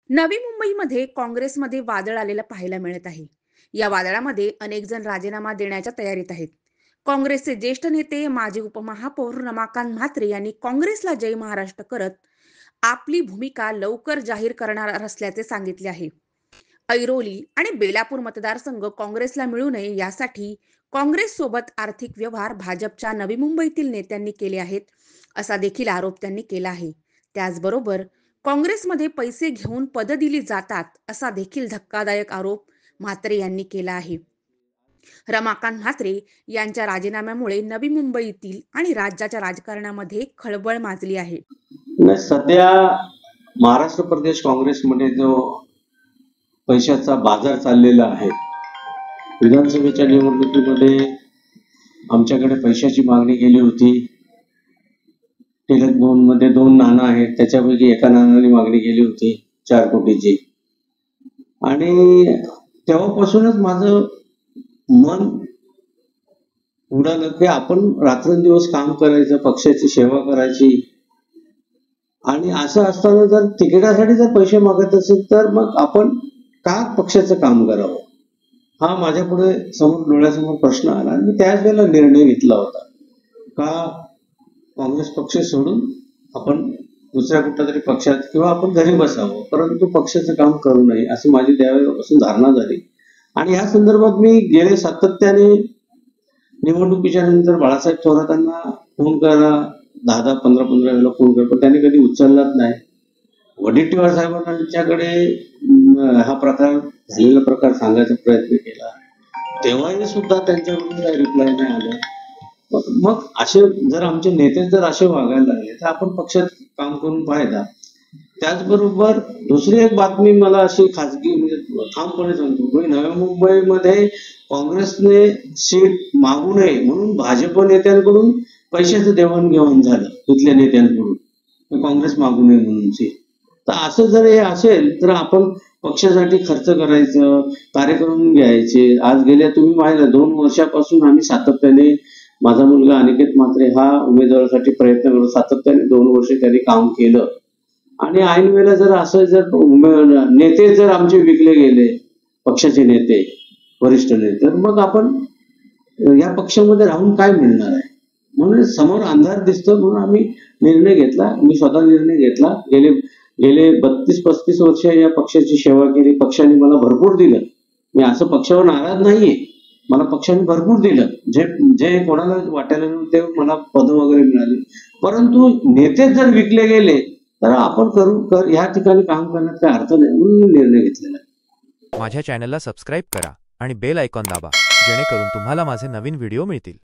नवी मुंबईमध्ये काँग्रेसमध्ये वादळ आलेलं पाहायला मिळत आहे. या वादळामध्ये अनेक जण राजीनामा देण्याच्या तयारीत आहेत. काँग्रेसचे ज्येष्ठ नेते माजी उपमहापौर रमाकांत म्हात्रे यांनी काँग्रेसला जय महाराष्ट्र करत आपली भूमिका लवकर जाहीर करणार असल्याचे सांगितले आहे. ऐरोली आणि बेलापूर मतदारसंघ काँग्रेसला मिळू नये यासाठी काँग्रेस सोबत आर्थिक व्यवहार भाजपच्या नवी मुंबईतील नेत्यांनी केले आहेत, असा देखील आरोप त्यांनी केला आहे. त्याचबरोबर काँग्रेसमध्ये पैसे घेऊन पद दिली जातात, असा देखील धक्कादायक आरोप म्हात्रे यांनी केला आहे. रमाकांत म्हात्रे यांच्या राजीनाम्यामुळे नवी मुंबईतील आणि राज्याच्या राजकारणामध्ये खळबळ माजली आहे. नाही, सध्या महाराष्ट्र प्रदेश काँग्रेसमध्ये जो पैशाचा बाजार चाललेला आहे, विधानसभेच्या निवडणुकीमध्ये आमच्याकडे पैशाची मागणी केली होती. टिळक भवन मध्ये 2 नाणं आहेत, त्याच्यापैकी एका नाण्याने मागणी केली होती 4 कोटीची. आणि तेव्हापासूनच माझं मन उडालं की आपण रात्रंदिवस काम करायचं, पक्षाची सेवा करायची. आणि असं असताना जर तिकिटासाठी जर पैसे मागत असेल तर मग आपण का पक्षाचं काम करावं, हा माझ्या पुढे डोळ्यासमोर प्रश्न आला. आणि मी त्याच वेळेला निर्णय घेतला होता का काँग्रेस पक्ष सोडून आपण दुसऱ्या कुठल्या तरी पक्षात किंवा आपण घरी बसावं, परंतु पक्षाचं काम करू नये, अशी माझी त्यावेळेपासून धारणा झाली. आणि या संदर्भात मी गेले सातत्याने निवडणुकीच्या नंतर बाळासाहेब थोरातांना फोन करा, 10-15 वेळेला फोन करा, पण त्यांनी कधी उचललाच नाही. वडेट्टीवार साहेबांच्याकडे हा झालेला प्रकार सांगायचा प्रयत्न केला, तेव्हाही सुद्धा त्यांच्याकडून काही रिप्लाय नाही आला. मग असे जर आमचे नेते जर असे वागायला लागले तर आपण पक्षात काम करून फायदा. त्याचबरोबर दुसरी एक बातमी मला अशी खाजगी म्हणजे ठामपणे सांगतो, नवी मुंबईमध्ये काँग्रेसने सीट मागू नये म्हणून भाजप नेत्यांकडून पैशाचं देवाणघेवाण झालं, तिथल्या नेत्यांकडून काँग्रेस मागू नये म्हणून सीट. तर असं जर हे असेल तर आपण पक्षासाठी खर्च करायचं, कार्यक्रम घ्यायचे. आज गेल्या तुम्ही पाहिलं 2 वर्षापासून आम्ही सातत्याने, माझा मुलगा अनिकेत म्हात्रे हा उमेदवारासाठी प्रयत्न करतो, सातत्याने 2 वर्ष त्यांनी काम केलं. आणि ऐन वेळेला जर असं जर नेते जर आमचे विकले गेले, पक्षाचे नेते, वरिष्ठ नेते, तर मग आपण या पक्षामध्ये राहून काय मिळणार आहे. म्हणून समोर अंधार दिसतो, म्हणून आम्ही निर्णय घेतला. मी स्वतः निर्णय घेतला. गेले 32-35 वर्ष या पक्षाची सेवा केली. पक्षाने मला भरपूर दिलं. मी असं पक्षावर नाराज नाहीये. मला पक्षाने भरपूर दिलं. जे कोणाला वाटायला ते मला पद वगैरे मिळाली. परंतु नेते जर विकले गेले तर आपण या ठिकाणी काम करण्यात काही अर्थ नाही, म्हणून निर्णय घेतलेला आहे. माझ्या चॅनलला सबस्क्राईब करा आणि बेल आयकॉन दाबा, जेणेकरून तुम्हाला माझे नवीन व्हिडिओ मिळतील.